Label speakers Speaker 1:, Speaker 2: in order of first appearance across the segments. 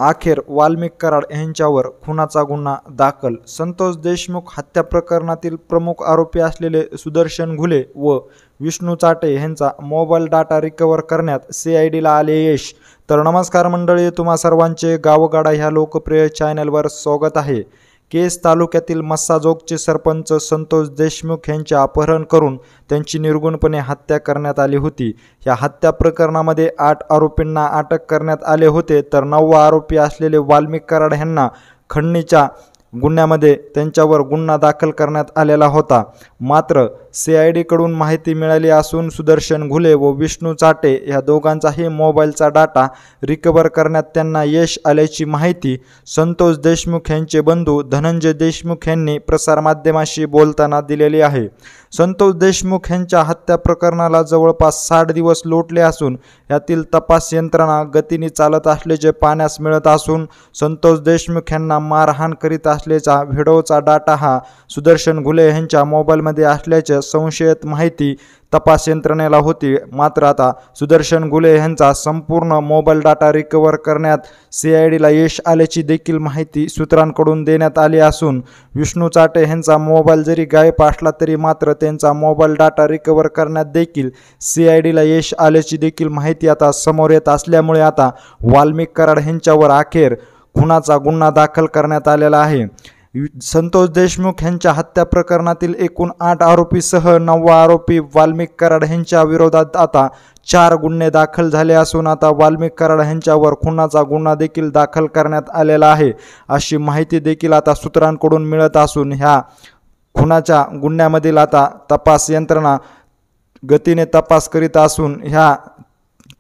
Speaker 1: अखेर वाल्मिक कराड यांच्यावर खुनाचा गुन्हा दाखल। संतोष देशमुख हत्या प्रकरणातील प्रमुख आरोपी असलेले सुदर्शन घुले व विष्णू चाटे यांचा मोबाईल डाटा रिकव्हर करण्यात CIDला आले यश। तर नमस्कार मंडळी, तुम्हा सर्वांचे गावगाडा ह्या लोकप्रिय चॅनलवर स्वागत आहे। केस तालुक्यातील मस्साजोगचे सरपंच संतोष देशमुख यांचे अपहरण करून त्यांची निर्गुणपणे हत्या करण्यात आली होती। या हत्या प्रकरणामध्ये 8 आरोपींना अटक करण्यात आले होते, तर 9वा आरोपी असलेले वाल्मिक कराड यांना खंडणीच्या गुन्ह्यामध्ये त्यांच्यावर गुन्हा दाखल करण्यात आलेला होता। मात्र CID कडून माहिती मिळाली असून सुदर्शन घुले व विष्णू चाटे या दोघांचाही मोबाईलचा डाटा रिकव्हर करण्यात त्यांना यश आल्याची माहिती संतोष देशमुख यांचे बंधू धनंजय देशमुख यांनी प्रसारमाध्यमांशी बोलताना दिलेली आहे। संतोष देशमुख यांच्या हत्या प्रकरणाला जवळपास 60 दिवस लोटले असून यातील तपास यंत्रणा गतीने चालत असल्याचे पाहण्यास मिळत असून संतोष देशमुख यांना मारहाण करीत असल्याचा व्हिडिओचा डाटा हा सुदर्शन घुले यांच्या मोबाईलमध्ये असल्याचे संशयित माहिती तपास यंत्रणेला होती। मात्र आता सुदर्शन घुले यांचा संपूर्ण मोबाईल डाटा रिकव्हर करण्यात CIDला यश आल्याची देखील माहिती सूत्रांकडून देण्यात आली असून विष्णू चाटे यांचा मोबाईल जरी गायब असला तरी मात्र त्यांचा मोबाईल डाटा रिकव्हर करण्यात देखील CIDला यश आल्याची देखील माहिती आता समोर येत असल्यामुळे आता वाल्मिक कराड यांच्यावर अखेर खुनाचा गुन्हा दाखल करण्यात आलेला आहे। संतोष देशमुख यांच्या हत्या प्रकरणातील एकूण 8 आरोपीसह 9वा आरोपी वाल्मिक कराड यांच्या विरोधात आता 4 गुन्हे दाखल झाले असून आता वाल्मिक कराड यांच्यावर खुनाचा गुन्हा देखील दाखल करण्यात आलेला आहे अशी माहिती देखील आता सूत्रांकडून मिळत असून ह्या खुनाच्या गुन्ह्यामधील आता तपास यंत्रणा गतीने तपास करीत असून ह्या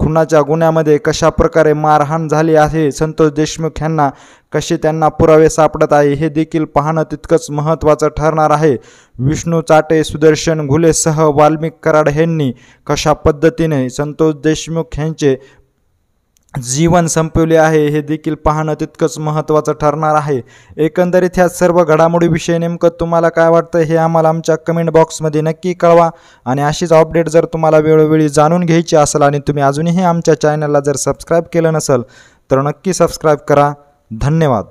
Speaker 1: खुनाच्या गुन्ह्यामध्ये कशा प्रकारे मारहाण झाली आहे, संतोष देशमुख यांना कसे त्यांना पुरावे सापडत आहे हे देखील पाहणं तितकंच महत्त्वाचं ठरणार आहे। विष्णू चाटे, सुदर्शन घुलेसह वाल्मिक कराड यांनी कशा पद्धतीने संतोष देशमुख यांचे जीवन संपवले आहे हे देखील पाहणं तितकंच महत्त्वाचं ठरणार आहे। एकंदरीत ह्या सर्व घडामोडीविषयी नेमकं तुम्हाला काय वाटतं हे आम्हाला आमच्या कमेंट बॉक्समध्ये नक्की कळवा आणि अशीच अपडेट जर तुम्हाला वेळोवेळी जाणून घ्यायची असेल आणि तुम्ही अजूनही आमच्या चॅनलला जर सबस्क्राईब केलं नसेल तर नक्की सबस्क्राईब करा। धन्यवाद।